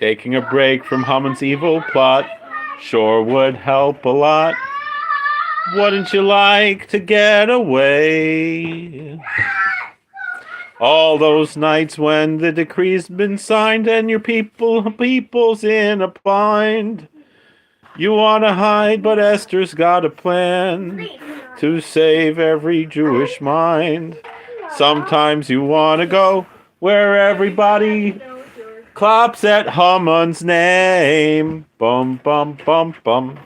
Taking a break from Haman's evil plot sure would help a lot. Wouldn't you like to get away? All those nights when the decree's been signed and your people's in a bind. You want to hide, but Esther's got a plan to save every Jewish mind. Sometimes you want to go where everybody claps at Haman's name. Bum, bum, bum, bum.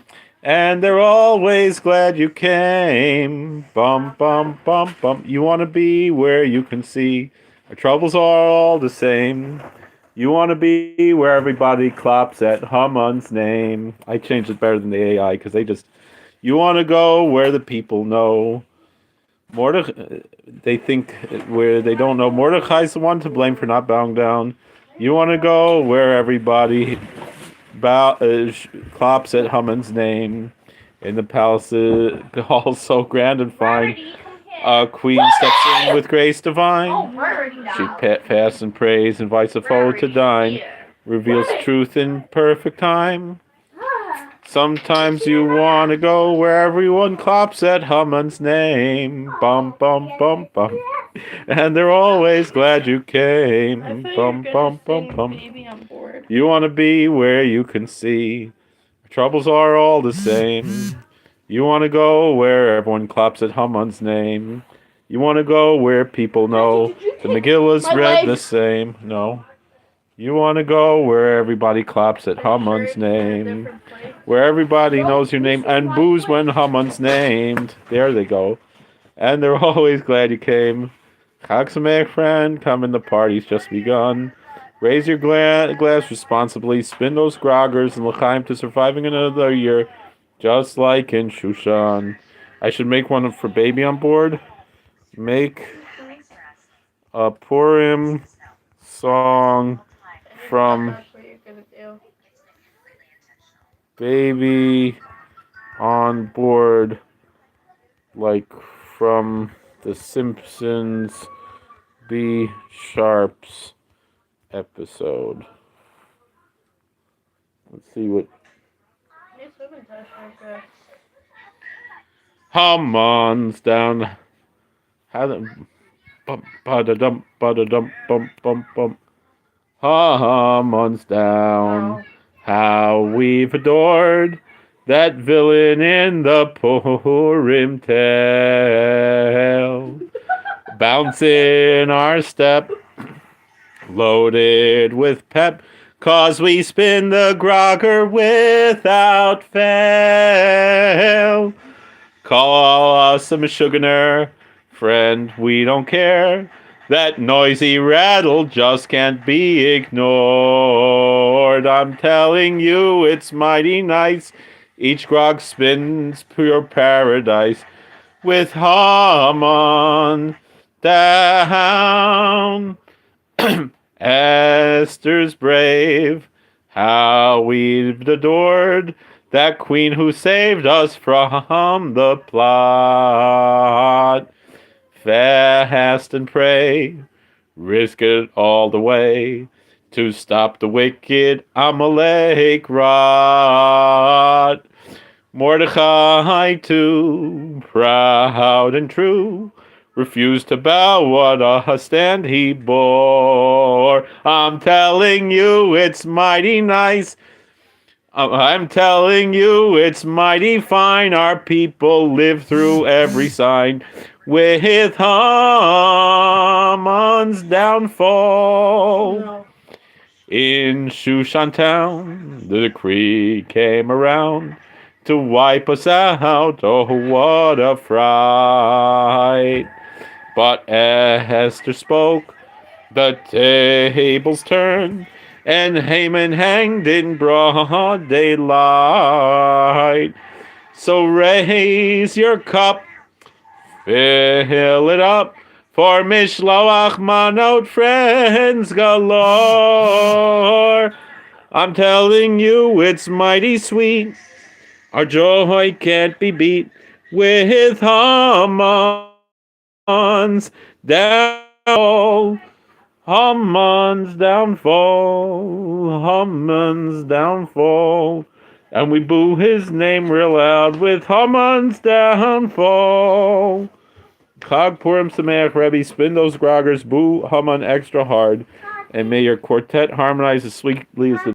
And they're always glad you came. Bum, bum, bum, bum. You want to be where you can see our troubles are all the same. You want to be where everybody claps at Haman's name. I changed it better than the AI because they just... You want to go where the people know. They think where they don't know. Mordechai's the one to blame for not bowing down. You want to go where everybody claps at Haman's name. In the palace hall so grand and fine. A queen steps in with grace divine. She fasts and prays, invites a foe to dine, reveals truth in perfect time. Sometimes you want to go where everyone claps at Haman's name. Bum, bum, bum, bum. And they're always glad you came. Bum, bum, bum, bum. You want to be where you can see. Troubles are all the same. You want to go where everyone claps at Haman's name. You want to go where people know the Megillah's read the same. No. You want to go where everybody claps at Haman's name. Where everybody knows your name and boos when Haman's named. There they go. And they're always glad you came. Chag Sameach, friend. Come in, the party's just begun. Raise your glass responsibly. Spin those groggers and l'chaim to surviving another year. Just like in Shushan. I should make one for baby on board. Make a Purim song from baby on board, like from the Simpsons B. Sharps episode. Let's see what... Haman's down. Ba-da-dum, ba-da-dum, bum, bum, bum. Haman's down. How we've adored that villain in the Purim tale. Bounce in our step, loaded with pep, 'cause we spin the grogger without fail. Call us a Meshuggah, friend, we don't care. That noisy rattle just can't be ignored. I'm telling you, it's mighty nice. Each grog spins pure paradise. With Haman down. Esther's brave, how we've adored that queen who saved us from the plot. Fast and pray, risk it all the way to stop the wicked Amalek rot. Mordechai too, proud and true, refused to bow, what a stand he bore. I'm telling you, it's mighty nice. I'm telling you, it's mighty fine. Our people live through every sign. With Haman's downfall. No. In Shushan town, the decree came around to wipe us out. Oh, what a fright. But Esther spoke, the tables turned, and Haman hanged in broad daylight. So raise your cup, fill it up, for Mishloach Manot friends galore. I'm telling you, it's mighty sweet. Our joy can't be beat with Haman's downfall. Haman's downfall, Haman's downfall. And we boo his name real loud with Haman's downfall. Chag Purim Sameach, Rebbe, spin those groggers, boo Haman extra hard, and may your quartet harmonize as sweetly as the